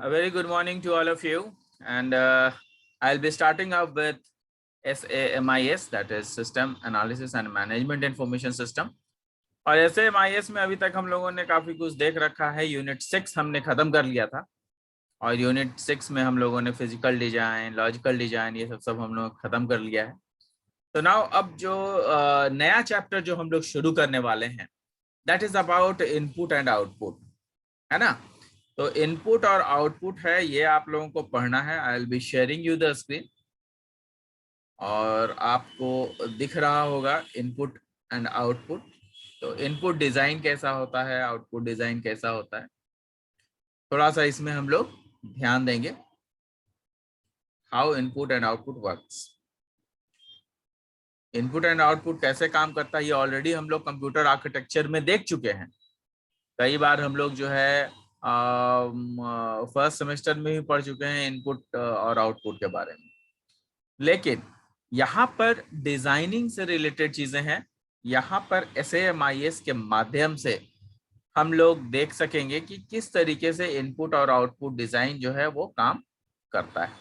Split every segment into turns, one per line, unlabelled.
A very good morning to all of you, and I'll be starting up with SAMIS, that is System Analysis and Management Information System. और SAMIS में अभी तक हम लोगों ने काफी कुछ देख रखा है। यूनिट 6 हमने खत्म कर लिया था और यूनिट 6 में हम लोगों ने फिजिकल डिजाइन, लॉजिकल डिजाइन, ये सब हम लोग खत्म कर लिया है। तो नाउ अब जो नया चैप्टर जो हम लोग शुरू करने वाले हैं, that is about input and output, है ना। तो इनपुट और आउटपुट है, ये आप लोगों को पढ़ना है। I will be sharing you the screen और आपको दिख रहा होगा इनपुट एंड आउटपुट। तो इनपुट डिजाइन कैसा होता है, आउटपुट डिजाइन कैसा होता है, थोड़ा सा इसमें हम लोग ध्यान देंगे। How input and output works, input and output कैसे काम करता है, ये ऑलरेडी हम लोग कंप्यूटर आर्किटेक्चर में देख चुके हैं। कई बार हम लोग जो है फर्स्ट सेमेस्टर में भी पढ़ चुके हैं इनपुट और आउटपुट के बारे में। लेकिन यहाँ पर डिजाइनिंग से रिलेटेड चीजें हैं। यहाँ पर SAMIS के माध्यम से हम लोग देख सकेंगे कि किस तरीके से इनपुट और आउटपुट डिजाइन जो है वो काम करता है।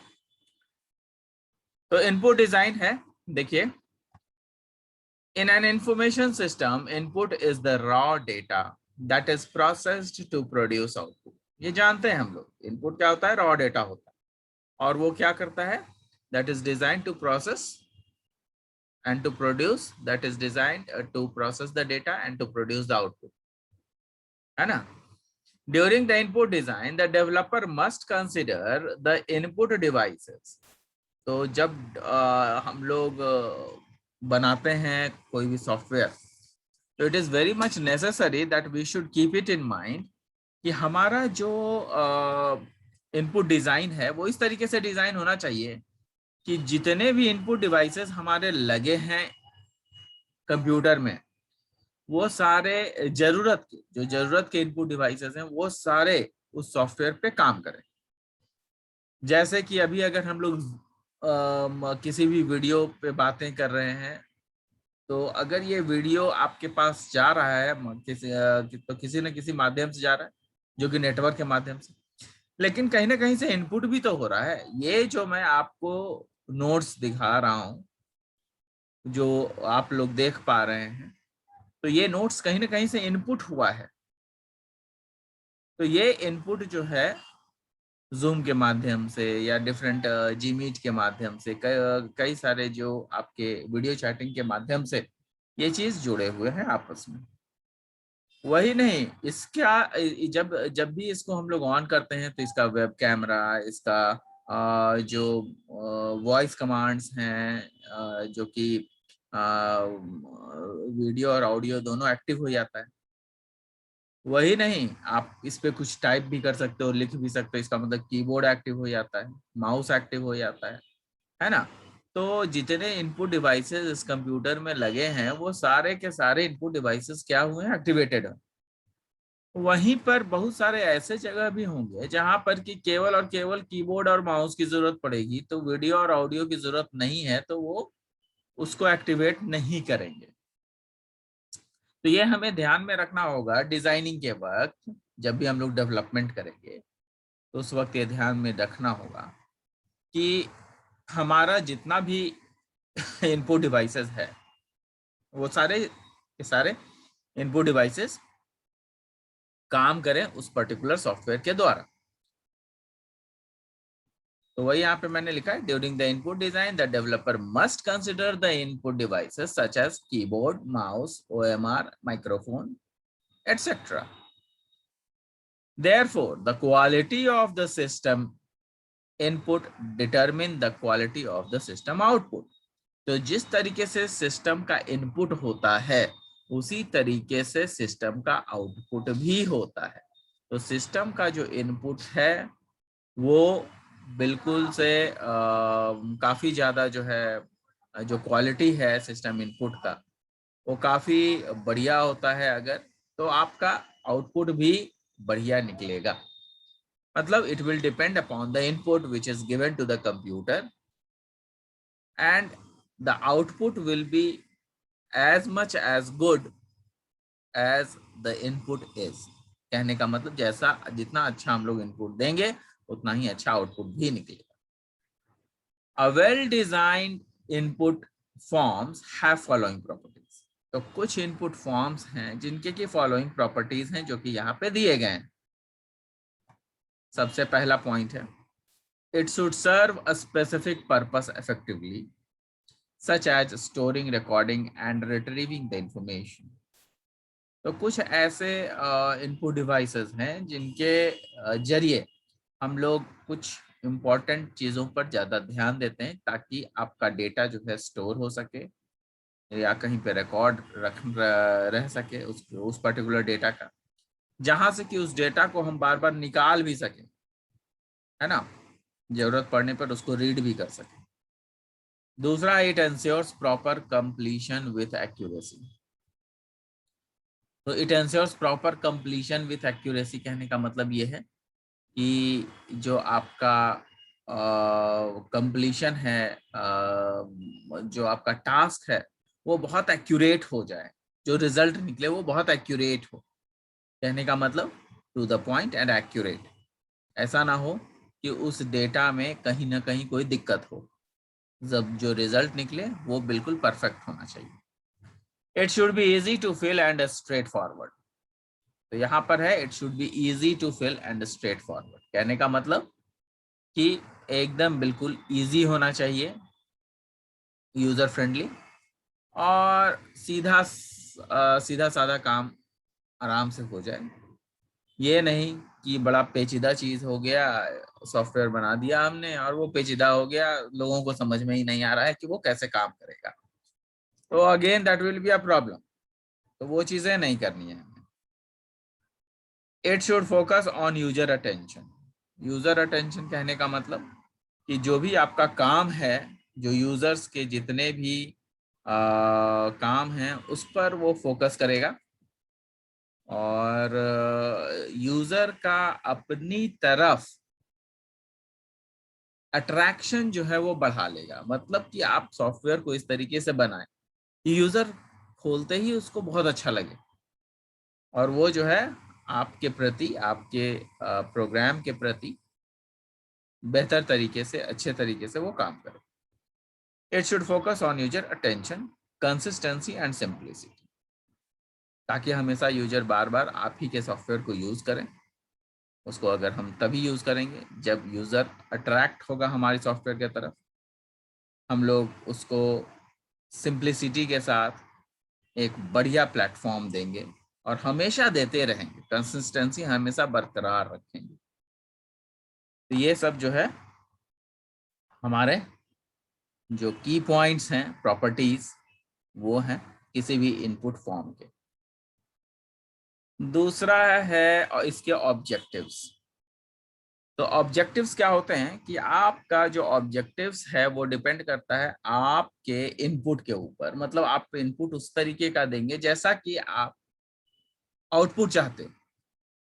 तो इनपुट डिजाइन है, देखिए, in an information system input is the raw data that is processed to produce output. ये जानते हैं हम लोग, इनपुट क्या होता है, रॉ डेटा होता है, और वो क्या करता है, that is design to process and to produce, that is designed to process the data and to produce the output, है ना। During the input design, the developer must consider the input devices. तो जब हम लोग बनाते हैं कोई भी सॉफ्टवेयर, तो it is very much necessary that we should keep it in mind कि हमारा जो इनपुट डिजाइन है वो इस तरीके से डिजाइन होना चाहिए कि जितने भी इनपुट डिवाइसेस हमारे लगे हैं कंप्यूटर में, वो सारे जरूरत के इनपुट डिवाइसेस हैं, वो सारे उस सॉफ्टवेयर पे काम करें। जैसे कि अभी अगर हम लोग किसी भी वीडियो पे बातें कर रहे हैं, तो अगर ये वीडियो आपके पास जा रहा है तो किसी न किसी माध्यम से जा रहा है, जो कि नेटवर्क के माध्यम से, लेकिन कहीं ना कहीं से इनपुट भी तो हो रहा है। ये जो मैं आपको नोट्स दिखा रहा हूं, जो आप लोग देख पा रहे हैं, तो ये नोट्स कहीं ना कहीं से इनपुट हुआ है। तो ये इनपुट जो है जूम के माध्यम से या डिफरेंट जीमीट के माध्यम से, कई सारे जो आपके वीडियो चैटिंग के माध्यम से ये चीज जुड़े हुए हैं आपस में। वही नहीं, इसका जब जब भी इसको हम लोग ऑन करते हैं तो इसका वेब कैमरा, इसका जो वॉइस कमांड्स हैं, जो कि वीडियो और ऑडियो दोनों एक्टिव हो जाता है। वही नहीं, आप इस पे कुछ टाइप भी कर सकते हो, लिख भी सकते हो, इसका मतलब कीबोर्ड एक्टिव हो जाता है, माउस एक्टिव हो जाता है ना। तो जितने इनपुट डिवाइसेस इस कंप्यूटर में लगे हैं, वो सारे के सारे इनपुट डिवाइसेस क्या हुए हैं, एक्टिवेटेड है। वहीं पर बहुत सारे ऐसे जगह भी होंगे जहां पर कि केवल और केवल कीबोर्ड और माउस की जरूरत पड़ेगी, तो वीडियो और ऑडियो की जरूरत नहीं है, तो वो उसको एक्टिवेट नहीं करेंगे। तो ये हमें ध्यान में रखना होगा डिजाइनिंग के वक्त। जब भी हम लोग डेवलपमेंट करेंगे तो उस वक्त ये ध्यान में रखना होगा कि हमारा जितना भी इनपुट डिवाइसेस है, वो सारे इनपुट डिवाइसेस काम करें उस पर्टिकुलर सॉफ्टवेयर के द्वारा। तो वही यहाँ पे मैंने लिखा है, during the input design the developer must consider the input devices such as keyboard, mouse, OMR, microphone, etc. Therefore, the quality of the system input determine the quality of the system output. तो जिस तरीके से system का input होता है, उसी तरीके से सिस्टम का आउटपुट भी होता है। तो सिस्टम का जो इनपुट है वो बिल्कुल से काफी ज्यादा जो है, जो क्वालिटी है सिस्टम इनपुट का, वो काफी बढ़िया होता है अगर, तो आपका आउटपुट भी बढ़िया निकलेगा। मतलब it will depend upon the input which is given to the computer and the output will be as much as good as the input is. कहने का मतलब जैसा जितना अच्छा हम लोग इनपुट देंगे उतना ही अच्छा आउटपुट भी निकलेगा। A well designed input forms have following properties. तो कुछ इनपुट फॉर्म्स हैं जिनके की फॉलोइंग प्रॉपर्टीज हैं जो कि यहाँ पे दिए गए हैं। सबसे पहला पॉइंट है, it should serve a specific purpose effectively such as storing, recording and retrieving the information. तो कुछ ऐसे इनपुट डिवाइसेस हैं जिनके जरिए हम लोग कुछ इम्पोर्टेंट चीज़ों पर ज़्यादा ध्यान देते हैं ताकि आपका डेटा जो है स्टोर हो सके या कहीं पे रिकॉर्ड रह सके उस पर्टिकुलर डेटा का, जहां से कि उस डेटा को हम बार बार निकाल भी सकें, है ना, जरूरत पड़ने पर उसको रीड भी कर सकें। दूसरा, it ensures proper completion with accuracy. तो it ensures proper completion with accuracy कहने का मतलब ये है कि जो आपका कंप्लीशन है, जो आपका टास्क है वो बहुत एक्यूरेट हो जाए, जो रिजल्ट निकले वो बहुत एक्यूरेट हो। कहने का मतलब to the point and accurate. ऐसा ना हो कि उस डेटा में कहीं ना कहीं कोई दिक्कत हो, जब जो रिजल्ट निकले वो बिल्कुल परफेक्ट होना चाहिए। It should be easy to fill and straightforward. तो यहाँ पर है it should be easy to fill and straightforward. कहने का मतलब कि एकदम बिल्कुल इजी होना चाहिए, यूजर फ्रेंडली, और सीधा साधा काम आराम से हो जाए। ये नहीं कि बड़ा पेचीदा चीज हो गया, सॉफ्टवेयर बना दिया हमने और वो पेचीदा हो गया, लोगों को समझ में ही नहीं आ रहा है कि वो कैसे काम करेगा, तो again that will be a problem. तो वो चीजें नहीं करनी है हमें। It should focus on user attention. User attention कहने का मतलब कि जो भी आपका काम है, जो यूजर्स के जितने भी काम हैं उस पर वो फोकस करेगा, और यूजर का अपनी तरफ अट्रैक्शन जो है वो बढ़ा लेगा। मतलब कि आप सॉफ्टवेयर को इस तरीके से बनाएं कि यूजर खोलते ही उसको बहुत अच्छा लगे और वो जो है आपके प्रति, आपके प्रोग्राम के प्रति बेहतर तरीके से, अच्छे तरीके से वो काम करे। It should focus on user attention, consistency and simplicity, ताकि हमेशा यूजर बार बार आप ही के सॉफ्टवेयर को यूज करें। उसको अगर हम तभी यूज करेंगे जब यूजर अट्रैक्ट होगा हमारी सॉफ्टवेयर की तरफ। हम लोग उसको सिंप्लिसिटी के साथ एक बढ़िया प्लेटफॉर्म देंगे और हमेशा देते रहेंगे, कंसिस्टेंसी हमेशा बरकरार रखेंगे। तो ये सब जो है हमारे जो की पॉइंट्स हैं, प्रॉपर्टीज, वो हैं किसी भी इनपुट फॉर्म के। दूसरा है इसके ऑब्जेक्टिव्स। तो ऑब्जेक्टिव्स क्या होते हैं कि आपका जो ऑब्जेक्टिव्स है वो डिपेंड करता है आपके इनपुट के ऊपर। मतलब आप इनपुट उस तरीके का देंगे जैसा कि आप आउटपुट चाहते हो।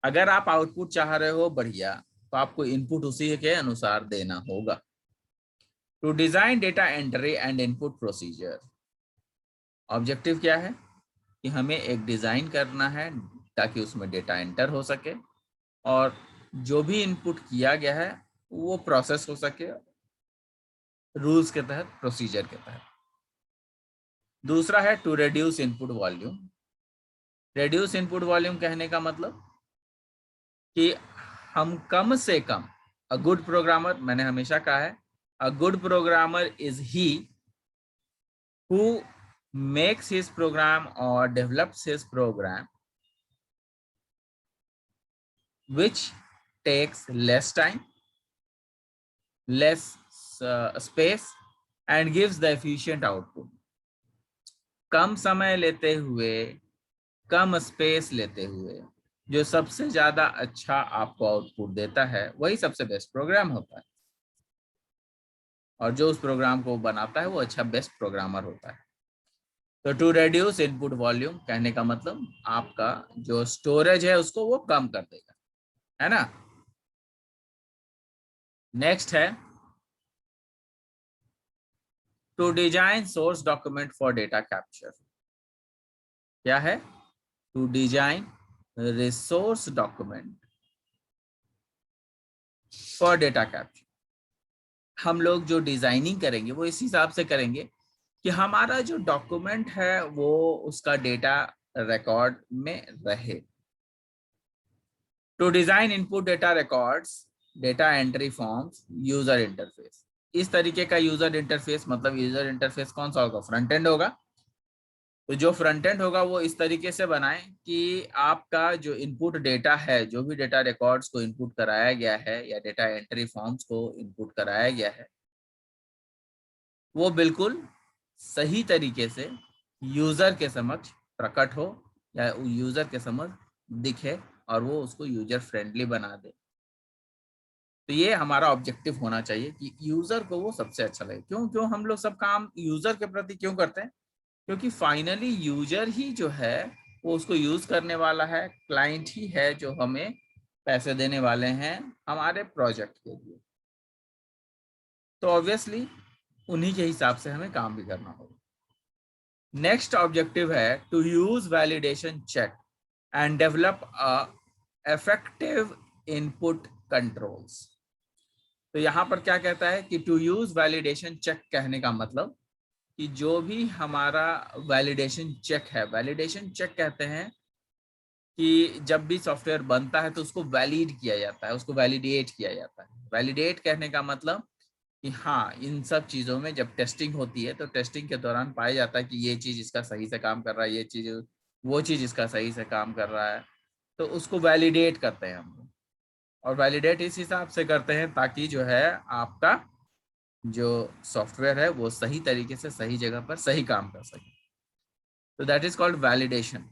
अगर आप आउटपुट चाह रहे हो बढ़िया, तो आपको इनपुट उसी के अनुसार देना होगा। To design data entry and input procedure. Objective क्या है कि हमें एक डिजाइन करना है ताकि उसमें डेटा एंटर हो सके और जो भी इनपुट किया गया है वो प्रोसेस हो सके रूल्स के तहत, प्रोसीजर के तहत। दूसरा है to reduce input volume. Reduce input volume कहने का मतलब कि हम कम से कम, अ गुड प्रोग्रामर, मैंने हमेशा कहा है, a good programmer is he who makes his program और develops his program which takes less time, less space and gives the efficient output। कम समय लेते हुए, कम स्पेस लेते हुए जो सबसे ज्यादा अच्छा आपको आउटपुट देता है वही सबसे बेस्ट प्रोग्राम होता है, और जो उस प्रोग्राम को बनाता है वो अच्छा बेस्ट प्रोग्रामर होता है। तो टू रिड्यूस इनपुट वॉल्यूम कहने का मतलब आपका जो स्टोरेज है उसको वो कम कर देगा, है ना। नेक्स्ट है to design source document for data capture. क्या है? To design resource document for data capture. हम लोग जो डिजाइनिंग करेंगे वो इस हिसाब से करेंगे कि हमारा जो डॉक्यूमेंट है वो उसका डेटा रिकॉर्ड में रहे। To design input data records, data entry forms, user interface. इस तरीके का यूजर इंटरफेस, मतलब यूजर इंटरफेस कौन सा होगा? फ्रंट एंड होगा। तो जो फ्रंट एंड होगा वो इस तरीके से बनाएं कि आपका जो इनपुट डेटा है, जो भी डेटा रिकॉर्ड्स को इनपुट कराया गया है या डेटा एंट्री फॉर्म्स को इनपुट कराया गया है, वो बिल्कुल सही तरीके से यूजर के समक्ष प्रकट हो या यूजर के समक्ष दिखे और वो उसको यूजर फ्रेंडली बना दे। तो ये हमारा ऑब्जेक्टिव होना चाहिए कि यूजर को वो सबसे अच्छा लगे। क्यों क्यों हम लोग सब काम यूजर के प्रति क्यों करते हैं? क्योंकि फाइनली यूजर ही जो है वो उसको यूज करने वाला है, क्लाइंट ही है जो हमें पैसे देने वाले हैं हमारे प्रोजेक्ट के लिए। तो ऑब्वियसली उन्हीं के हिसाब से हमें काम भी करना होगा। नेक्स्ट ऑब्जेक्टिव है to use validation check and develop effective input controls. तो यहाँ पर क्या कहता है कि टू यूज वैलिडेशन चेक कहने का मतलब कि जो भी हमारा वैलिडेशन चेक है, वैलिडेशन चेक कहते हैं कि जब भी सॉफ्टवेयर बनता है तो उसको वैलिड किया जाता है, उसको वैलिडेट किया जाता है। वैलिडेट कहने का मतलब कि हाँ, इन सब चीज़ों में जब टेस्टिंग होती है तो टेस्टिंग के दौरान पाया जाता है कि ये चीज़ इसका सही से काम कर रहा है, ये चीज़ वो चीज़ इसका सही से काम कर रहा है, तो उसको वैलिडेट करते हैं हम लोग। और वैलिडेट इस हिसाब से करते हैं ताकि जो है आपका जो सॉफ्टवेयर है वो सही तरीके से सही जगह पर सही काम कर सके। तो दैट इज कॉल्ड वैलिडेशन।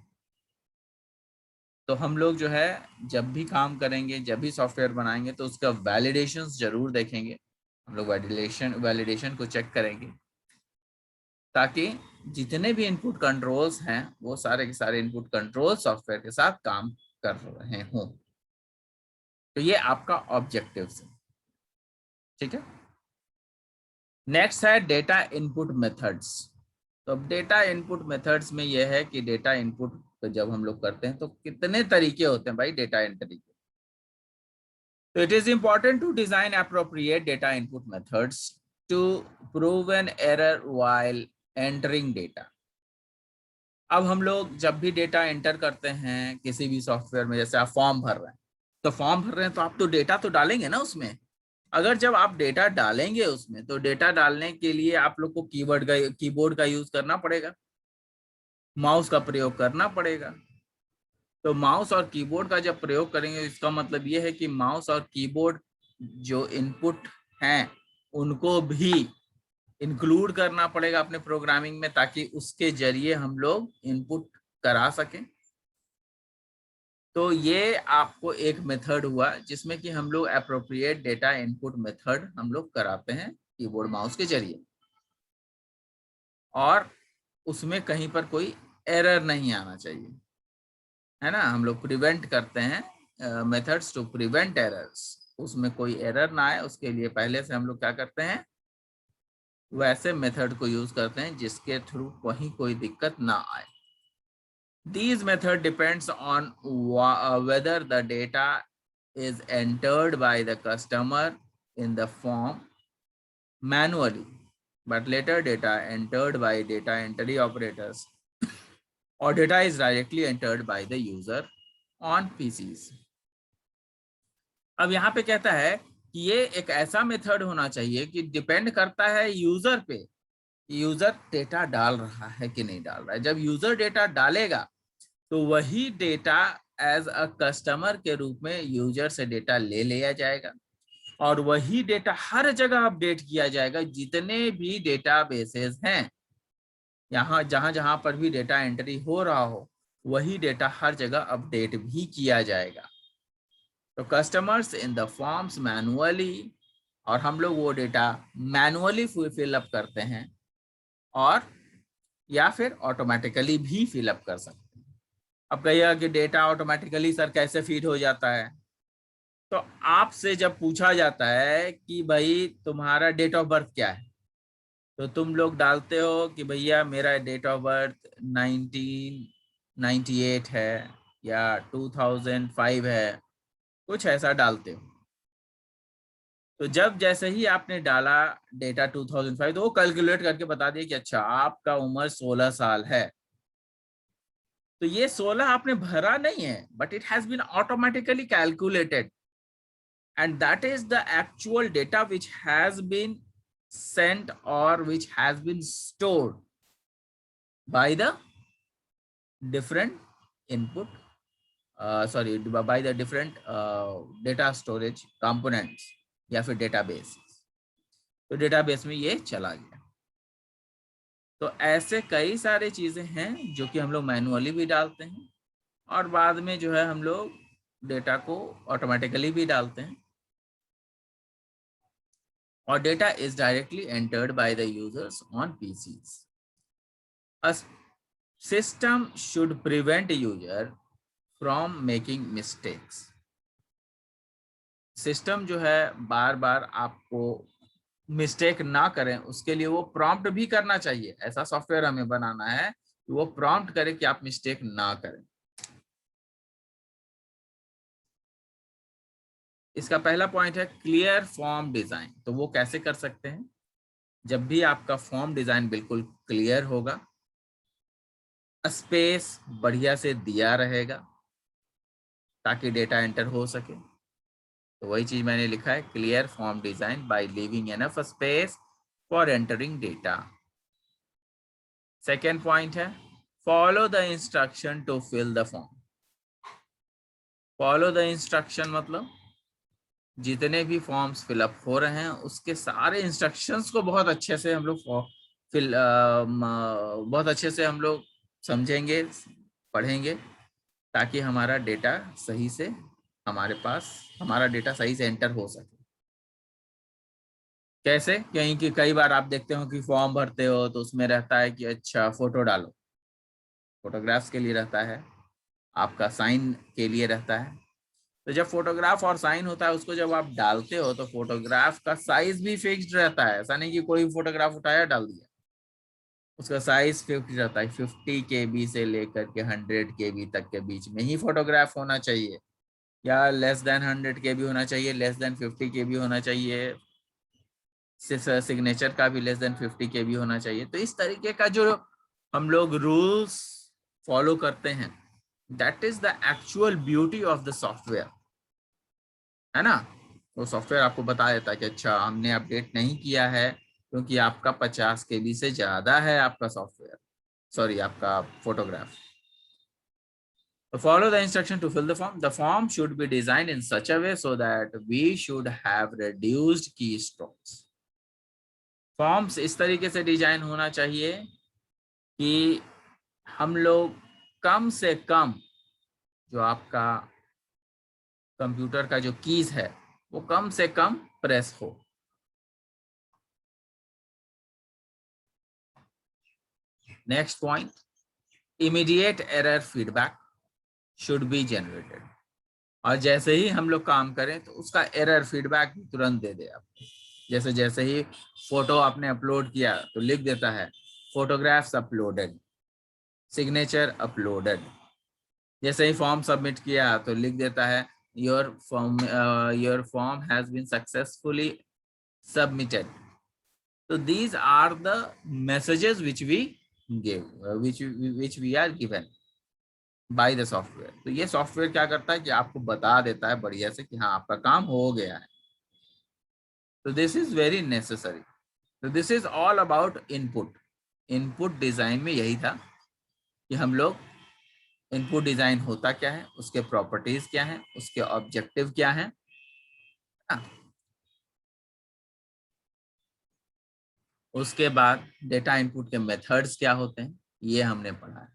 तो हम लोग जो है जब भी काम करेंगे, जब भी सॉफ्टवेयर बनाएंगे तो उसका वैलिडेशन जरूर देखेंगे। हम लोग वैलिडेशन को चेक करेंगे ताकि जितने भी इनपुट कंट्रोल्स हैं वो सारे के सारे इनपुट कंट्रोल सॉफ्टवेयर के साथ काम कर रहे हों। तो ये आपका ऑब्जेक्टिव है, ठीक है। नेक्स्ट है डेटा इनपुट मेथड्स। तो अब डेटा इनपुट मेथड्स में यह है कि डेटा इनपुट जब हम लोग करते हैं तो कितने तरीके होते हैं भाई डेटा एंट्री के। तो it is important to design appropriate data input methods to prove an error while entering data. अब हम लोग जब भी डेटा एंटर करते हैं किसी भी सॉफ्टवेयर में, जैसे आप फॉर्म भर रहे हैं, तो फॉर्म भर रहे हैं तो आप तो डेटा तो डालेंगे ना उसमें। अगर जब आप डेटा डालेंगे उसमें तो डेटा डालने के लिए आप लोग को कीबोर्ड का यूज करना पड़ेगा, माउस का प्रयोग करना पड़ेगा। तो माउस और कीबोर्ड का जब प्रयोग करेंगे इसका मतलब ये है कि माउस और कीबोर्ड जो इनपुट हैं उनको भी इंक्लूड करना पड़ेगा अपने प्रोग्रामिंग में ताकि उसके जरिए हम लोग इनपुट करा सकें। तो ये आपको एक मेथड हुआ जिसमें कि हम लोग एप्रोप्रिएट डेटा इनपुट मेथड हम लोग कराते हैं कीबोर्ड माउस के जरिए, और उसमें कहीं पर कोई एरर नहीं आना चाहिए, है ना। हम लोग प्रिवेंट करते हैं मेथड्स टू प्रिवेंट एरर्स, उसमें कोई एरर ना आए उसके लिए पहले से हम लोग क्या करते हैं, वैसे मेथड को यूज करते हैं जिसके थ्रू कहीं कोई दिक्कत ना आए। These method depends on whether the data is entered by the customer in the form manually, but later data entered by data entry operators or data is directly entered by the user on PCs. अब यहाँ पे कहता है कि ये एक ऐसा method होना चाहिए कि डिपेंड करता है यूजर पे, यूजर डेटा डाल रहा है कि नहीं डाल रहा है। जब यूजर डेटा डालेगा तो वही डेटा एज अ कस्टमर के रूप में यूजर से डेटा ले लिया जाएगा और वही डेटा हर जगह अपडेट किया जाएगा। जितने भी डेटा बेसेस हैं, यहाँ जहां जहां पर भी डेटा एंट्री हो रहा हो वही डेटा हर जगह अपडेट भी किया जाएगा। तो customers in the forms manually, और हम लोग वो डेटा मैनुअली फिलअप करते हैं और या फिर ऑटोमेटिकली भी फिलअप कर सकते हैं। अब कहिएगा कि डेटा ऑटोमेटिकली सर कैसे फीड हो जाता है, तो आपसे जब पूछा जाता है कि भाई तुम्हारा डेट ऑफ बर्थ क्या है, तो तुम लोग डालते हो कि भैया मेरा डेट ऑफ बर्थ 1998 है या 2005 है, कुछ ऐसा डालते हो। तो जब जैसे ही आपने डाला डेटा 2005 तो वो कैलकुलेट करके बता दिया कि अच्छा आपका उम्र 16 साल है। तो ये 16 आपने भरा नहीं है, but it has been automatically calculated, and that is the actual data which has been sent or which has been stored by the different input sorry by the different data storage components या फिर database. तो database में ये चला गया। तो ऐसे कई सारे चीजें हैं जो कि हम लोग मैनुअली भी डालते हैं और बाद में जो है हम लोग डेटा को ऑटोमेटिकली भी डालते हैं, or data is directly entered by the users on PCs. A system should prevent a user from making mistakes. System जो है बार बार आपको मिस्टेक ना करें उसके लिए वो प्रॉम्प्ट भी करना चाहिए। ऐसा सॉफ्टवेयर हमें बनाना है कि वो प्रॉम्प्ट करे कि आप मिस्टेक ना करें। इसका पहला पॉइंट है क्लियर फॉर्म डिजाइन। तो वो कैसे कर सकते हैं? जब भी आपका फॉर्म डिजाइन बिल्कुल क्लियर होगा, स्पेस बढ़िया से दिया रहेगा ताकि डेटा एंटर हो सके। तो वही चीज मैंने लिखा है, clear form design by leaving enough space for entering data. Second point है follow the instruction to fill the form. Follow the instruction मतलब जितने भी फॉर्म्स फिलअप हो रहे हैं उसके सारे इंस्ट्रक्शंस को बहुत अच्छे से हम लोग बहुत अच्छे से हम लोग समझेंगे, पढ़ेंगे, ताकि हमारा डेटा सही से हमारा डेटा सही से एंटर हो सके। कैसे? क्योंकि कई बार आप देखते हो कि फॉर्म भरते हो तो उसमें रहता है कि अच्छा फोटो डालो, फोटोग्राफ्स के लिए रहता है, आपका साइन के लिए रहता है। तो जब फोटोग्राफ और साइन होता है उसको जब आप डालते हो तो फोटोग्राफ का साइज भी फिक्स्ड रहता है। ऐसा नहीं कि कोई फोटोग्राफ उठाया डाल दिया, उसका साइज 50 रहता है। 50 KB से लेकर के 100 KB तक के बीच में ही फोटोग्राफ होना चाहिए, या लेस देन 100 KB होना चाहिए, लेस देन 50 KB होना चाहिए, सिग्नेचर का भी लेस देन 50 KB होना चाहिए। तो इस तरीके का जो हम लोग रूल्स फॉलो करते हैं, that is the actual beauty of the software, है ना। वो सॉफ्टवेयर आपको बता देता है कि अच्छा हमने अपडेट नहीं किया है क्योंकि आपका 50 KB से ज्यादा है आपका सॉफ्टवेयर, सॉरी आपका photograph. Follow the instruction to fill the form. The form should be designed in such a way so that we should have reduced keystrokes. Forms इस तरीके से डिजाइन होना चाहिए कि हम लोग कम से कम जो आपका कंप्यूटर का जो कीज है वो कम से कम प्रेस हो। Next point, immediate error feedback should be generated. और जैसे ही हम लोग काम करें तो उसका एरर फीडबैक तुरंत दे दे आपको। जैसे जैसे ही फोटो आपने अपलोड किया तो लिख देता है फोटोग्राफ्स अपलोडेड, सिग्नेचर अपलोडेड। जैसे ही फॉर्म सबमिट किया तो लिख देता है your form has been successfully submitted. तो these are the messages which we give which we are given by the software. तो ये सॉफ्टवेयर क्या करता है कि आपको बता देता है बढ़िया से कि हाँ आपका काम हो गया है। तो दिस इज वेरी नेसेसरी। तो this is all about input. Input design में यही था कि हम लोग इनपुट डिजाइन होता क्या है, उसके प्रॉपर्टीज क्या हैं, उसके ऑब्जेक्टिव क्या हैं। उसके बाद डेटा इनपुट के मेथड्स क्या होते हैं ये हमने पढ़ा है।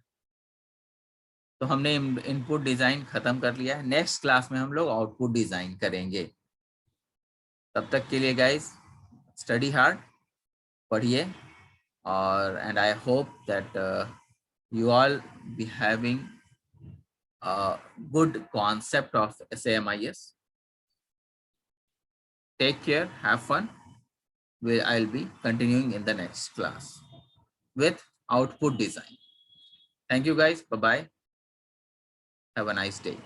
तो हमने इनपुट डिजाइन खत्म कर लिया है। नेक्स्ट क्लास में हम लोग आउटपुट डिजाइन करेंगे। तब तक के लिए गाइस स्टडी हार्ड, पढ़िए, और and I hope that you all be having a good concept of SAMIS. Take care, have fun. I'll be continuing in the next class with output design. Thank you guys. Bye bye. Have a nice day.